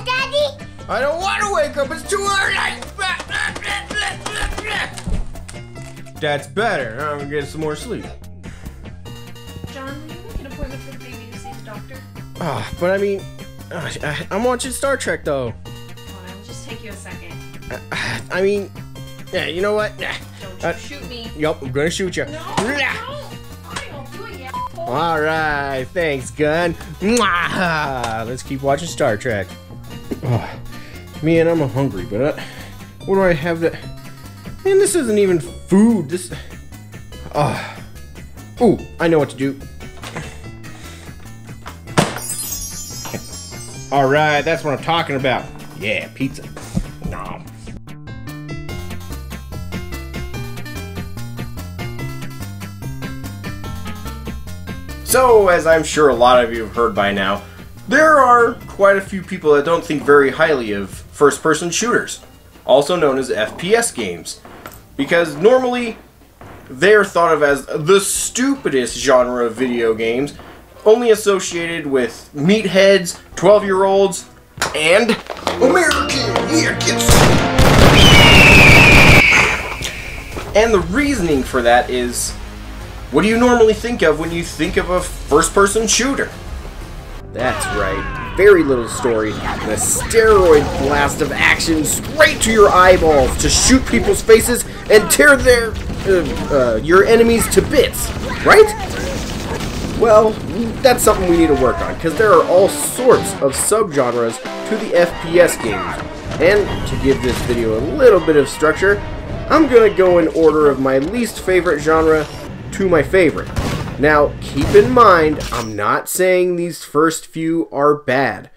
Daddy! I don't want to wake up, it's too early! That's better. I'm gonna get some more sleep. John, will you make an appointment for the baby to see the doctor? But I mean, I'm watching Star Trek though. Hold on, it'll just take you a second. I mean, yeah, you know what? Don't you shoot me. Yup, I'm gonna shoot you. No, I don't do it yet. Alright, thanks, gun. Mwah! Let's keep watching Star Trek. Man, I'm hungry, but what do I have to... Man, this isn't even food. This... Ooh, I know what to do. Alright, that's what I'm talking about. Yeah, pizza. Nom. So, as I'm sure a lot of you have heard by now, there are quite a few people that don't think very highly of first-person shooters, also known as FPS games, because normally they're thought of as the stupidest genre of video games, only associated with meatheads, 12-year-olds, and American kids. And the reasoning for that is, what do you normally think of when you think of a first-person shooter? That's right, very little story, and a steroid blast of action straight to your eyeballs to shoot people's faces and tear your enemies to bits, right? Well, that's something we need to work on, because there are all sorts of subgenres to the FPS games. And to give this video a little bit of structure, I'm going to go in order of my least favorite genre to my favorite. Now, keep in mind, I'm not saying these first few are bad.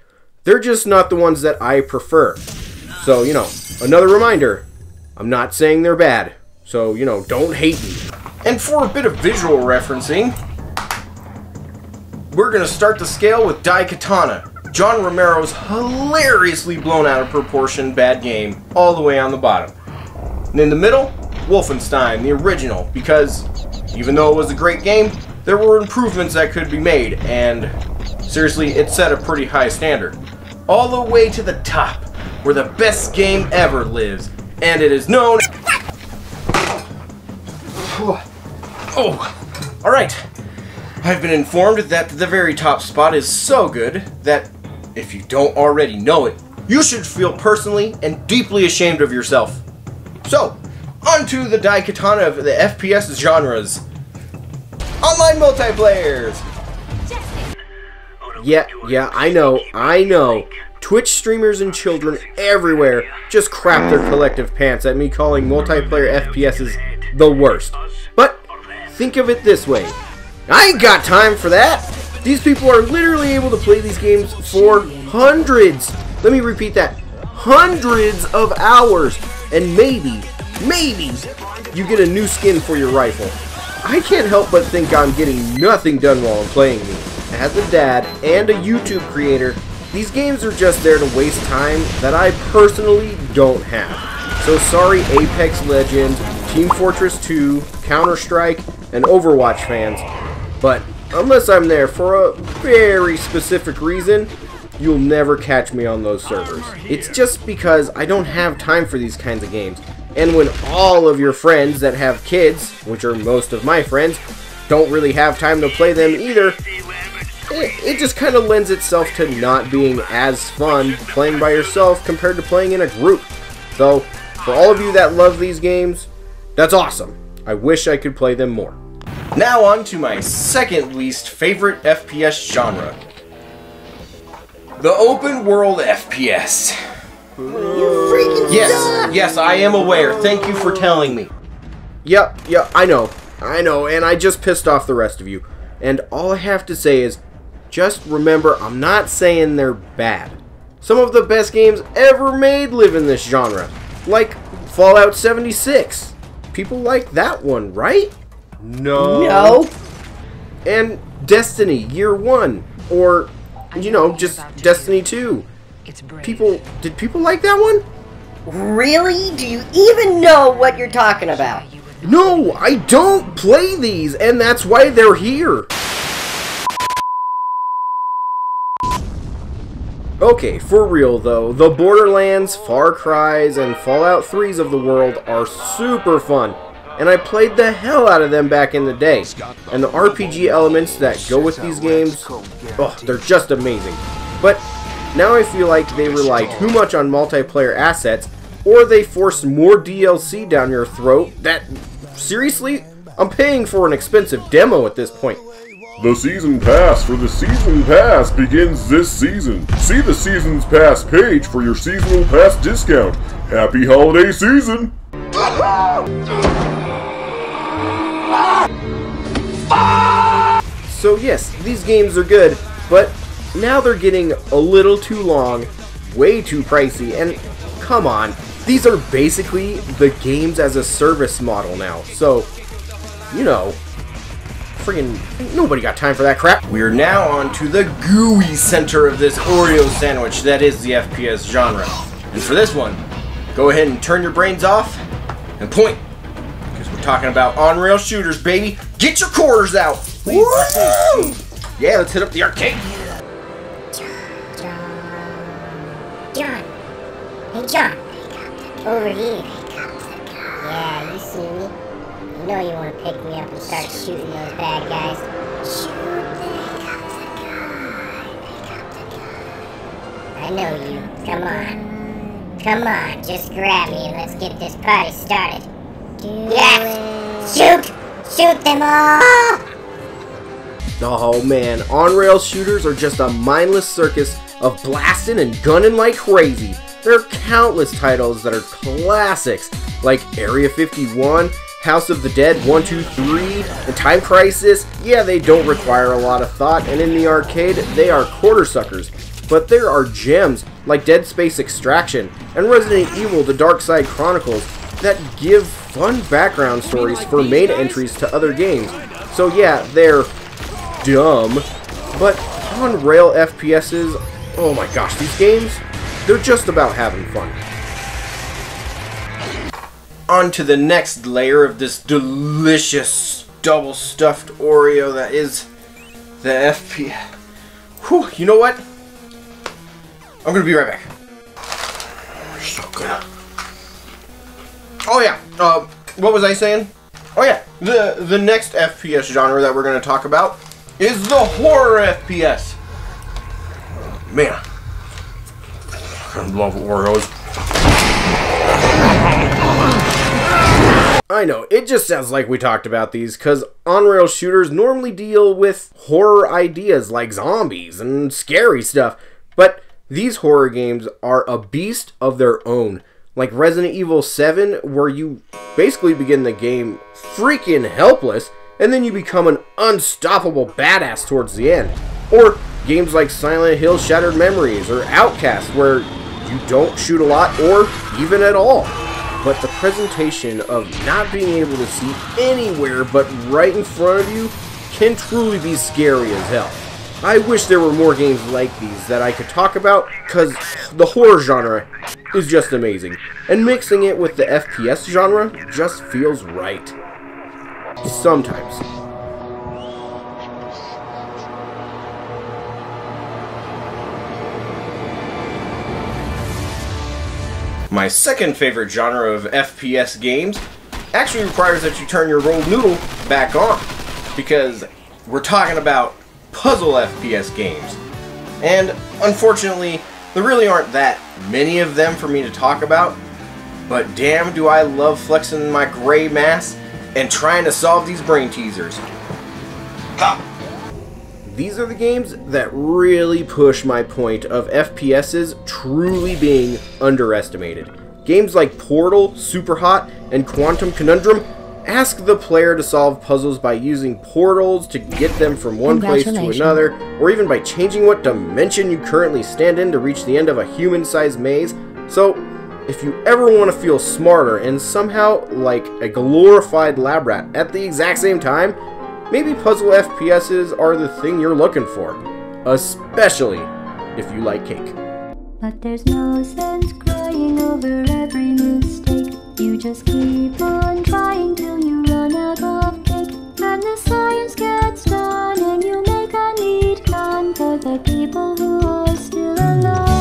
They're just not the ones that I prefer. So, you know, another reminder, I'm not saying they're bad. So, you know, don't hate me. And for a bit of visual referencing, we're going to start the scale with Daikatana, John Romero's hilariously blown out of proportion bad game, all the way on the bottom. And in the middle, Wolfenstein, the original, because even though it was a great game, there were improvements that could be made, and seriously, it set a pretty high standard. All the way to the top, where the best game ever lives, and it is known... Oh, alright. I've been informed that the very top spot is so good that, if you don't already know it, you should feel personally and deeply ashamed of yourself. So, onto the Daikatana of the FPS genres. Online multiplayers! Yeah, I know. Twitch streamers and children everywhere just crap their collective pants at me calling multiplayer FPSs the worst. But, think of it this way. I ain't got time for that! These people are literally able to play these games for hundreds! Let me repeat that. Hundreds of hours! And maybe, you get a new skin for your rifle. I can't help but think I'm getting nothing done while I'm playing these. As a dad and a YouTube creator, these games are just there to waste time that I personally don't have. So sorry Apex Legends, Team Fortress 2, Counter-Strike, and Overwatch fans, but unless I'm there for a very specific reason, you'll never catch me on those servers. It's just because I don't have time for these kinds of games. And when all of your friends that have kids, which are most of my friends, don't really have time to play them either, it just kind of lends itself to not being as fun playing by yourself compared to playing in a group. So, for all of you that love these games, that's awesome. I wish I could play them more. Now on to my second least favorite FPS genre. The open world FPS. You freaking suck! Yes, I am aware. Thank you for telling me. Yep, I know, and I just pissed off the rest of you. And all I have to say is, just remember, I'm not saying they're bad. Some of the best games ever made live in this genre, like Fallout 76. People like that one, right? No. And Destiny Year 1, or, you know, just Destiny 2. Did people like that one? Really? Do you even know what you're talking about? No, I don't play these, and that's why they're here. Okay, for real though, the Borderlands, Far Cry's, and Fallout 3's of the world are super fun, and I played the hell out of them back in the day. And the RPG elements that go with these games, oh, they're just amazing. But now I feel like they rely too much on multiplayer assets, or they force more DLC down your throat that, seriously, I'm paying for an expensive demo at this point. The Season Pass for the Season Pass begins this season. See the Seasons Pass page for your Seasonal Pass discount. Happy holiday season! So yes, these games are good, but now they're getting a little too long, way too pricey, and come on, these are basically the games as a service model now, so, you know, friggin' nobody got time for that crap. We're now on to the gooey center of this Oreo sandwich that is the FPS genre. And for this one, go ahead and turn your brains off and point, because we're talking about on-rail shooters, baby. Get your quarters out. Woo! Yeah, let's hit up the arcade. John. Hey, John. Over here. Yeah, you see me? You know you want to pick me up and start shooting those bad guys. Shoot I know you. Come on. Come on, just grab me and let's get this party started. Yes! Shoot! Shoot them all! Oh man, on-rail shooters are just a mindless circus of blasting and gunning like crazy. There are countless titles that are classics, like Area 51, House of the Dead 1, 2, 3, and Time Crisis. Yeah, they don't require a lot of thought, and in the arcade, they are quarter suckers. But there are gems like Dead Space Extraction and Resident Evil The Dark Side Chronicles that give fun background stories for main entries to other games. So yeah, they're dumb, but on-rail FPSs, oh my gosh, these games, they're just about having fun. On to the next layer of this delicious double-stuffed Oreo that is the FPS. Whew, you know what? I'm gonna be right back. So good. Oh yeah, what was I saying? Oh yeah, the next FPS genre that we're gonna talk about is the horror FPS. Man, I love Oreos. I know, it just sounds like we talked about these, because on-rail shooters normally deal with horror ideas like zombies and scary stuff, but these horror games are a beast of their own. Like Resident Evil 7, where you basically begin the game freaking helpless, and then you become an unstoppable badass towards the end. Or games like Silent Hill Shattered Memories, or Outcast, where you don't shoot a lot, or even at all. But the presentation of not being able to see anywhere but right in front of you can truly be scary as hell. I wish there were more games like these that I could talk about, because the horror genre is just amazing, and mixing it with the FPS genre just feels right. Sometimes. My second favorite genre of FPS games actually requires that you turn your rolled noodle back on, because we're talking about puzzle FPS games. And unfortunately, there really aren't that many of them for me to talk about, but damn do I love flexing my gray mass and trying to solve these brain teasers. These are the games that really push my point of FPSs truly being underestimated. Games like Portal, Superhot, and Quantum Conundrum ask the player to solve puzzles by using portals to get them from one place to another, or even by changing what dimension you currently stand in to reach the end of a human-sized maze. So, if you ever want to feel smarter and somehow like a glorified lab rat at the exact same time, maybe puzzle FPSs are the thing you're looking for, especially if you like cake. But there's no sense crying over every mistake. You just keep on trying till you run out of cake. And the science gets done and you make a neat plan for the people who are still alive.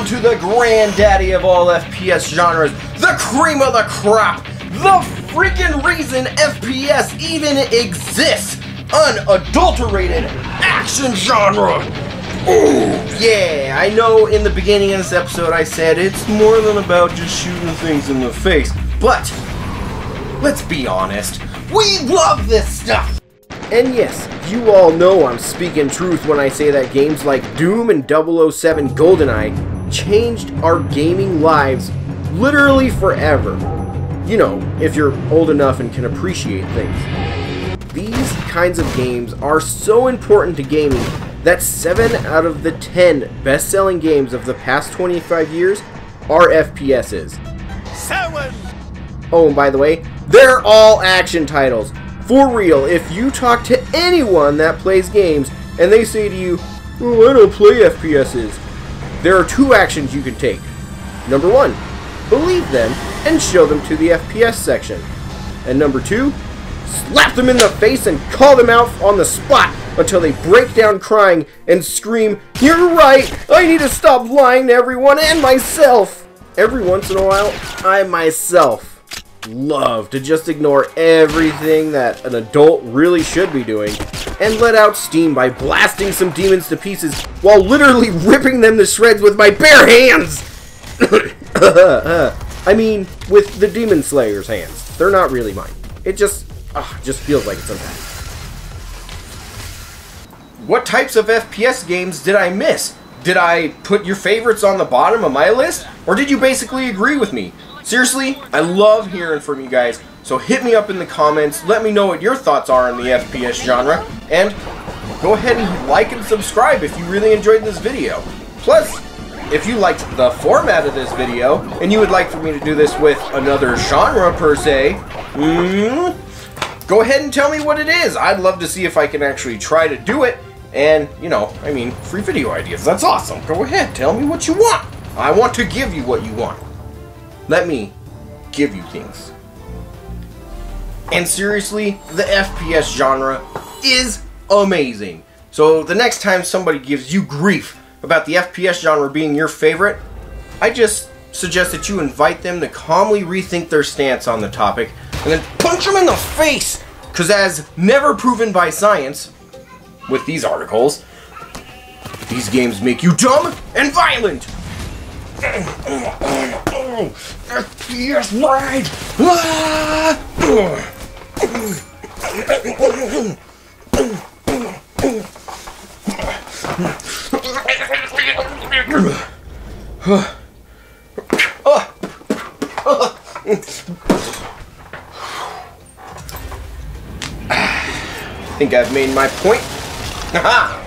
to the granddaddy of all FPS genres, the cream of the crop, the freaking reason FPS even exists, unadulterated action genre. Ooh, yeah, I know in the beginning of this episode I said it's more than about just shooting things in the face, but let's be honest, we love this stuff! And yes, you all know I'm speaking truth when I say that games like Doom and 007 GoldenEye changed our gaming lives literally forever. You know, if you're old enough and can appreciate things. These kinds of games are so important to gaming that 7 out of the 10 best-selling games of the past 25 years are FPSs. 7! Oh, and by the way, they're all action titles. For real, if you talk to anyone that plays games and they say to you, "Oh, I don't play FPSs," there are 2 actions you can take. Number 1, believe them and show them to the FPS section. And number 2, slap them in the face and call them out on the spot until they break down crying and scream, "You're right, I need to stop lying to everyone and myself." Every once in a while, I myself love to just ignore everything that an adult really should be doing and let out steam by blasting some demons to pieces while literally ripping them to shreds with my bare hands! I mean, with the Demon Slayer's hands. They're not really mine. It just feels like it sometimes. What types of FPS games did I miss? Did I put your favorites on the bottom of my list? Or did you basically agree with me? Seriously, I love hearing from you guys, so hit me up in the comments, let me know what your thoughts are on the FPS genre, and go ahead and like and subscribe if you really enjoyed this video. Plus, if you liked the format of this video, and you would like for me to do this with another genre per se, go ahead and tell me what it is. I'd love to see if I can actually try to do it, and, you know, I mean, free video ideas, that's awesome. Go ahead, tell me what you want. I want to give you what you want. Let me give you things. And seriously, the FPS genre is amazing. So the next time somebody gives you grief about the FPS genre being your favorite, I just suggest that you invite them to calmly rethink their stance on the topic and then punch them in the face! Because as never proven by science, with these articles, these games make you dumb and violent! FPS ride! I think I've made my point. Haha!